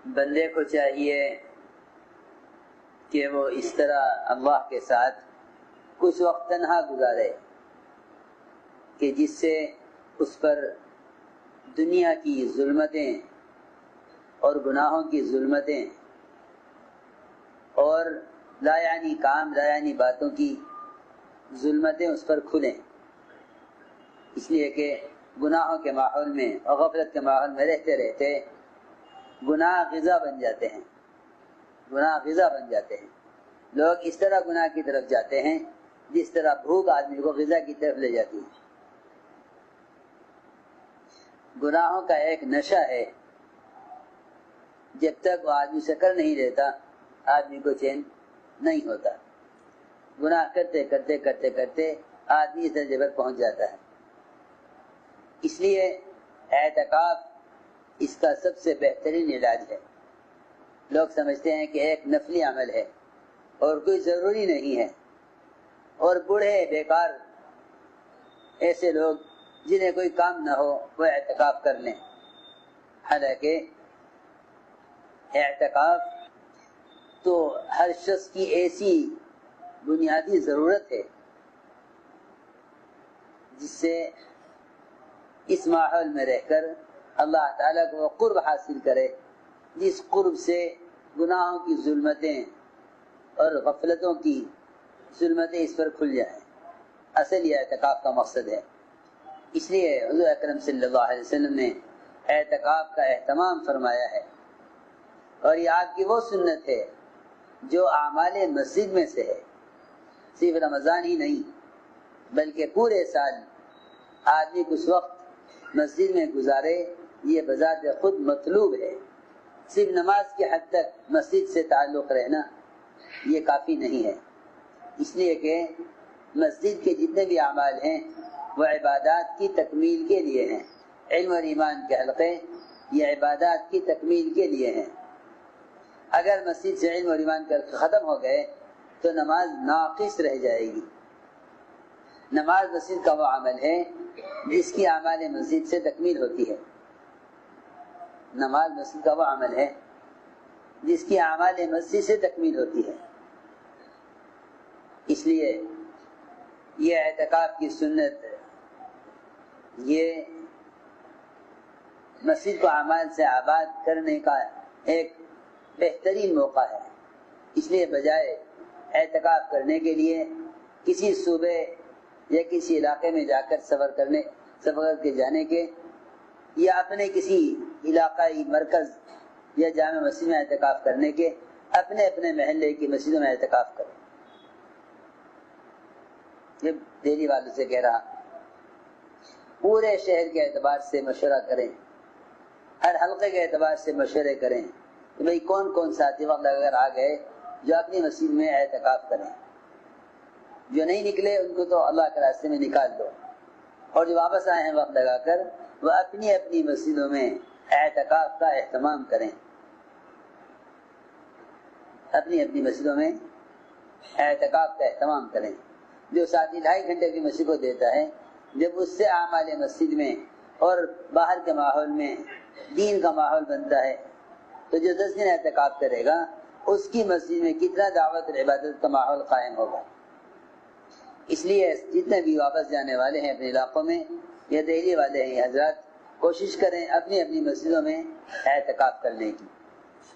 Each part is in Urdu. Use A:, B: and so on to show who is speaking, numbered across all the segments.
A: بندے کو چاہیے کہ وہ اس طرح اللہ کے ساتھ کچھ وقت تنہا گزارے کہ جس سے اس پر دنیا کی ظلمتیں اور گناہوں کی ظلمتیں اور لا یعنی کام لا یعنی باتوں کی ظلمتیں اس پر کھلیں، اس لیے کہ گناہوں کے ماحول میں اور غفلت کے ماحول میں رہتے رہتے گناہ غذا بن جاتے ہیں، گناہ غذا بن جاتے ہیں۔ لوگ اس طرح گناہ کی طرف جاتے ہیں جس طرح بھوک آدمی کو غذا کی طرف لے جاتی ہے۔ گناہوں کا ایک نشہ ہے، جب تک وہ آدمی سے کر نہیں لیتا آدمی کو چین نہیں ہوتا۔ گناہ کرتے کرتے کرتے کرتے آدمی اس درجے پر پہنچ جاتا ہے۔ اس لیے اعتکاف اس کا سب سے بہترین علاج ہے۔ لوگ سمجھتے ہیں کہ ایک نفلی عمل ہے اور کوئی ضروری نہیں ہے، اور بوڑھے بیکار ایسے لوگ جنہیں کوئی کام نہ ہو وہ اعتکاف کر لیں، حالانکہ اعتکاف تو ہر شخص کی ایسی بنیادی ضرورت ہے جس سے اس ماحول میں رہ کر اللہ تعالیٰ کو وہ قرب حاصل کرے جس قرب سے گناہوں کی ظلمتیں اور غفلتوں کی ظلمتیں اس پر کھل جائیں۔ اصل یہ اعتکاف کا مقصد ہے۔ اس لیے حضور اکرم صلی اللہ علیہ وسلم نے اعتکاف کا اہتمام فرمایا ہے، اور یہ آپ کی وہ سنت ہے جو اعمال مسجد میں سے ہے۔ صرف رمضان ہی نہیں بلکہ پورے سال آدمی کچھ وقت مسجد میں گزارے، یہ بذات خود مطلوب ہے۔ صرف نماز کی حد تک مسجد سے تعلق رہنا یہ کافی نہیں ہے، اس لیے کہ مسجد کے جتنے بھی اعمال ہیں وہ عبادات کی تکمیل کے لیے ہیں۔ علم اور ایمان کے حلقے یہ عبادات کی تکمیل کے لیے ہیں۔ اگر مسجد سے علم اور ایمان کر ختم ہو گئے تو نماز ناقص رہ جائے گی۔ نماز مسجد کا وہ عمل ہے جس کی اعمال مسجد سے تکمیل ہوتی ہے۔ نماز مسجد کا وہ عمل ہے جس کی اعمال مسجد سے تکمیل ہوتی ہے۔ اس لیے یہ اعتکاف کی سنت یہ مسجد کو اعمال سے آباد کرنے کا ایک بہترین موقع ہے۔ اس لیے بجائے اعتکاف کرنے کے لیے کسی صوبے یا کسی علاقے میں جا کر سفر کر کے جانے کے، یا اپنے کسی علاقائی مرکز یا جامع مسجد میں اعتکاف کرنے کے، اپنے اپنے محلے کی مسجدوں میں اعتکاف کریں۔ یہ دہلی والوں سے کہہ رہا، پورے شہر کے اعتبار سے مشورہ کریں، ہر حلقے کے اعتبار سے مشورے کریں کہ بھئی کون کون ساتھی وقت اگر آ گئے جو اپنی مسجد میں اعتکاف کریں، جو نہیں نکلے ان کو تو اللہ کے راستے میں نکال دو، اور جو واپس آئے ہیں وقت لگا کر وہ اپنی اپنی مسجدوں میں اعتکاف کا اہتمام کریں، اپنی اپنی مسجدوں میں اعتکاف کا اہتمام کریں۔ جو ساتھی 2.5 گھنٹے کی مسجد کو دیتا ہے، جب اس سے اعمال مسجد میں اور باہر کے ماحول میں دین کا ماحول بنتا ہے تو جو 10 دن اعتکاف کرے گا اس کی مسجد میں کتنا دعوت اور عبادت کا ماحول قائم ہوگا۔ اس لیے جتنے بھی واپس جانے والے ہیں اپنے علاقوں میں یا دہلی والے ہیں حضرات، کوشش کریں اپنی اپنی مسجدوں میں اعتکاف کرنے کی۔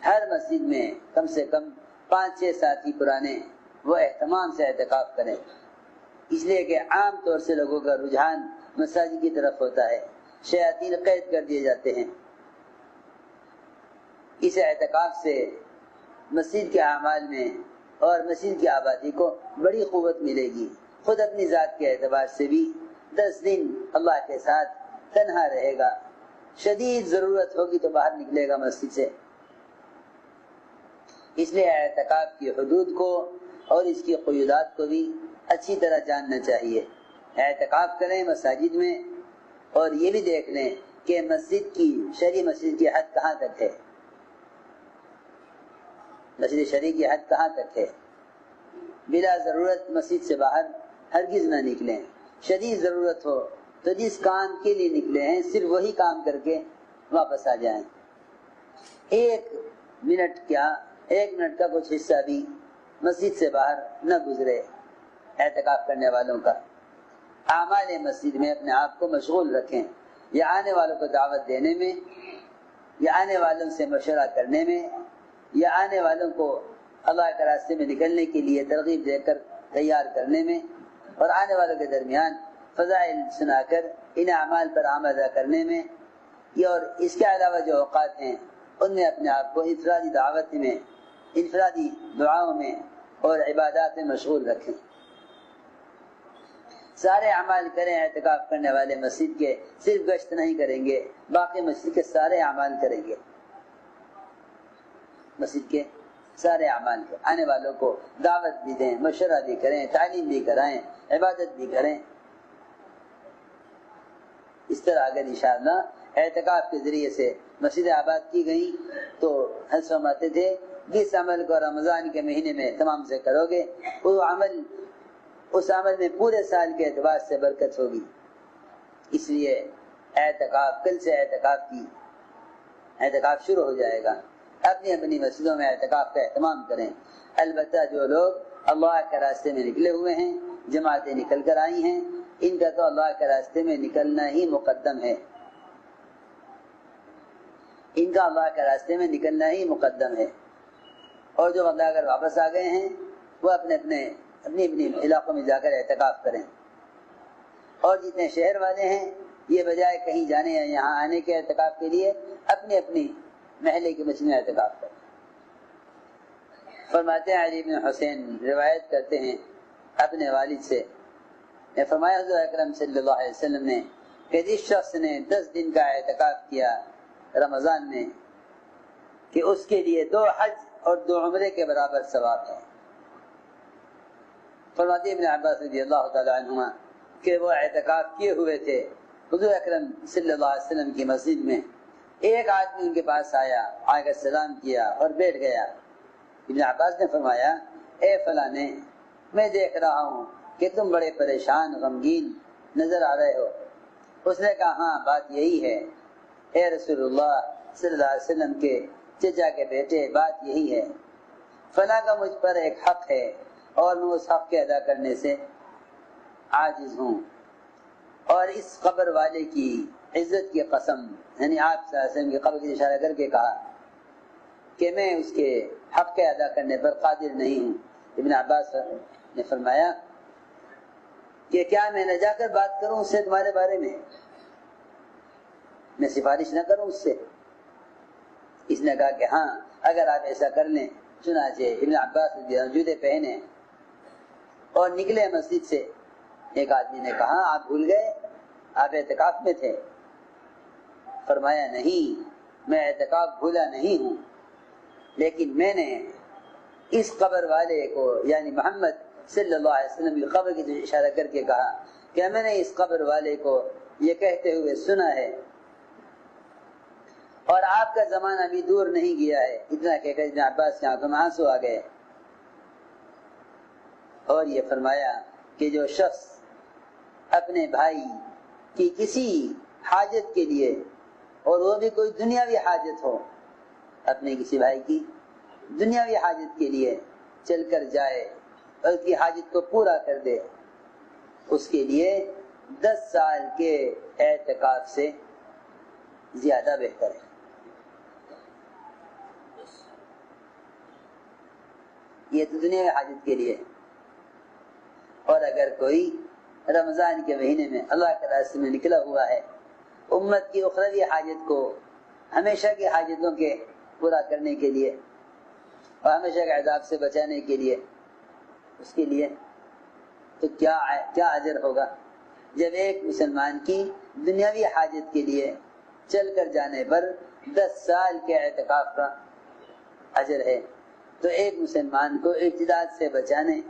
A: ہر مسجد میں کم سے کم 5-6 ساتھی پرانے وہ اہتمام سے اعتکاف کریں، اس لیے کہ عام طور سے لوگوں کا رجحان مساجد کی طرف ہوتا ہے، شیاطین قید کر دیے جاتے ہیں۔ اس اعتکاف سے مسجد کے اعمال میں اور مسجد کی آبادی کو بڑی قوت ملے گی۔ خود اپنی ذات کے اعتبار سے بھی 10 دن اللہ کے ساتھ تنہا رہے گا، شدید ضرورت ہوگی تو باہر نکلے گا مسجد سے۔ اس لیے اعتکاف کی حدود کو اور اس کی قیودات کو بھی اچھی طرح جاننا چاہیے۔ اعتکاف کریں مساجد میں، اور یہ بھی دیکھ لیں کہ مسجد کی شرعی مسجد کی حد کہاں تک ہے، مسجد شرعی کی حد کہاں تک ہے۔ بلا ضرورت مسجد سے باہر ہرگز نہ نکلیں۔ شدید ضرورت ہو تو جس کام کے لیے نکلے ہیں صرف وہی کام کر کے واپس آ جائیں۔ ایک منٹ کیا 1 منٹ کا کچھ حصہ بھی مسجد سے باہر نہ گزرے اعتکاف کرنے والوں کا۔ اعمال مسجد میں اپنے آپ کو مشغول رکھیں، یا آنے والوں کو دعوت دینے میں، یا آنے والوں سے مشورہ کرنے میں، یا آنے والوں کو اللہ کے راستے میں نکلنے کے لیے ترغیب دے کر تیار کرنے میں، اور آنے والوں کے درمیان فضائل سنا کر ان اعمال پر عمل ادا کرنے میں، یا اور اس کے علاوہ جو اوقات ہیں ان میں اپنے آپ کو انفرادی دعوت میں، انفرادی دعاؤں میں اور عبادات میں مشغول رکھیں۔ سارے اعمال کریں اعتکاف کرنے والے مسجد کے، صرف گشت نہیں کریں گے، باقی مسجد کے سارے اعمال کریں گے، مسجد کے سارے اعمال کے، آنے والوں کو دعوت بھی دیں، مشورہ بھی کریں، تعلیم بھی کرائیں، عبادت بھی کریں۔ اس طرح اگر انشاءاللہ اعتکاف کے ذریعے سے مسجد آباد کی گئی تو حضرت فرماتے تھے جس عمل کو رمضان کے مہینے میں تمام سے کرو گے وہ عمل، اس عمل میں پورے سال کے اعتبار سے برکت ہوگی۔ اس لیے اعتکاف، کل سے اعتکاف شروع ہو جائے گا، اپنی اپنی مسجدوں میں اعتکاف کا اہتمام کریں۔ البتہ جو لوگ اللہ کے راستے میں نکلے ہوئے ہیں، جماعتیں نکل کر آئی ہیں، ان کا تو اللہ کے راستے میں نکلنا ہی مقدم ہے، ان کا اللہ کے راستے میں نکلنا ہی مقدم ہے۔ اور جو بندہ اگر واپس آ گئے ہیں وہ اپنے علاقوں میں جا کر اعتکاف کریں، اور جتنے شہر والے ہیں یہ بجائے کہیں جانے یا یہاں آنے کے اعتکاف کے لیے اپنی محلے کی مسجد میں اعتکاف کریں۔ فرماتے ہیں علی بن حسین روایت کرتے ہیں اپنے والد سے، نے فرمایا حضور اکرم صلی اللہ علیہ وسلم نے کہ جس شخص نے 10 دن کا اعتکاف کیا رمضان میں کہ اس کے لیے 2 حج اور 2 عمرے کے برابر ثواب ہے۔ فرماتے ابن عباس رضی اللہ تعالی عنہما کہ وہ اعتکاف کیے ہوئے تھے حضور اکرم صلی اللہ علیہ وسلم کی مسجد میں، ایک آدمی ان کے پاس آیا، آ کر سلام کیا اور بیٹھ گیا۔ ابن عباس نے فرمایا اے فلانے، میں دیکھ رہا ہوں کہ تم بڑے پریشان غمگین نظر آ رہے ہو۔ اس نے کہا ہاں بات یہی ہے اے رسول اللہ صلی اللہ علیہ وسلم کے چچا کے بیٹے، بات یہی ہے، فلاں کا مجھ پر ایک حق ہے اور میں اس حق کے ادا کرنے سے عاجز ہوں، اور اس قبر والے کی عزت کی قسم، یعنی آپ صلی اللہ علیہ وسلم کی قبر کی اشارہ کر کے کہا کہ میں اس کے حق کے ادا کرنے پر قادر نہیں ہوں۔ ابن عباس نے فرمایا کہ کیا میں نہ جا کر بات کروں اس سے تمہارے بارے میں سفارش نہ کروں اس سے؟ اس نے کہا کہ ہاں اگر آپ ایسا کر لیں۔ چنانچہ ابن عباس جوتے پہنے اور نکلے مسجد سے۔ ایک آدمی نے کہا آپ بھول گئے، آپ اعتکاف میں تھے؟ فرمایا نہیں، میں اعتکاف بھولا نہیں ہوں، لیکن میں نے اس قبر والے کو یعنی محمد صلی اللہ علیہ وسلم کی قبر کی اشارہ کر کے کہا کہ میں نے اس قبر والے کو یہ کہتے ہوئے سنا ہے اور آپ کا زمانہ بھی دور نہیں گیا ہے۔ اتنا کہہ کر ابن عباس کی آنکھوں میں آنسو آ گئے، اور یہ فرمایا کہ جو شخص اپنے بھائی کی کسی حاجت کے لیے، اور وہ بھی کوئی دنیاوی حاجت ہو، اپنے کسی بھائی کی دنیاوی حاجت کے لیے چل کر جائے اور اس کی حاجت کو پورا کر دے، اس کے لیے 10 سال کے اعتکاف سے زیادہ بہتر ہے۔ یہ تو دنیاوی حاجت کے لیے، اور اگر کوئی رمضان کے مہینے میں اللہ کے راستے میں نکلا ہوا ہے امت کی اخروی حاجت کو ہمیشہ کی حاجتوں کے پورا کرنے کے لیے اور ہمیشہ کے عذاب سے بچانے کے لیے، اس کے لیے تو کیا اجر ہوگا جب ایک مسلمان کی دنیاوی حاجت کے لیے چل کر جانے پر 10 سال کے اعتکاف کا اجر ہے، تو ایک مسلمان کو ارتداد سے بچانے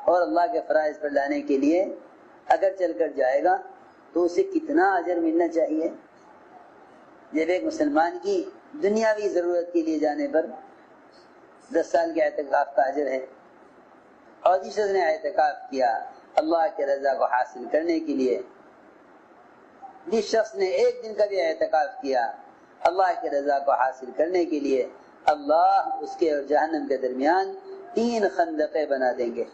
A: اور اللہ کے فرائض پر لانے کے لیے اگر چل کر جائے گا تو اسے کتنا اجر ملنا چاہیے، جب ایک مسلمان کی دنیاوی ضرورت کے لیے جانے پر 10 سال کے اعتکاف کا اجر ہے۔ اور جس نے اعتکاف کیا اللہ کے رضا کو حاصل کرنے کے لیے، جس شخص نے 1 دن کا بھی اعتکاف کیا اللہ کے رضا کو حاصل کرنے کے لیے، اللہ اس کے اور جہنم کے درمیان 3 خندقیں بنا دیں گے.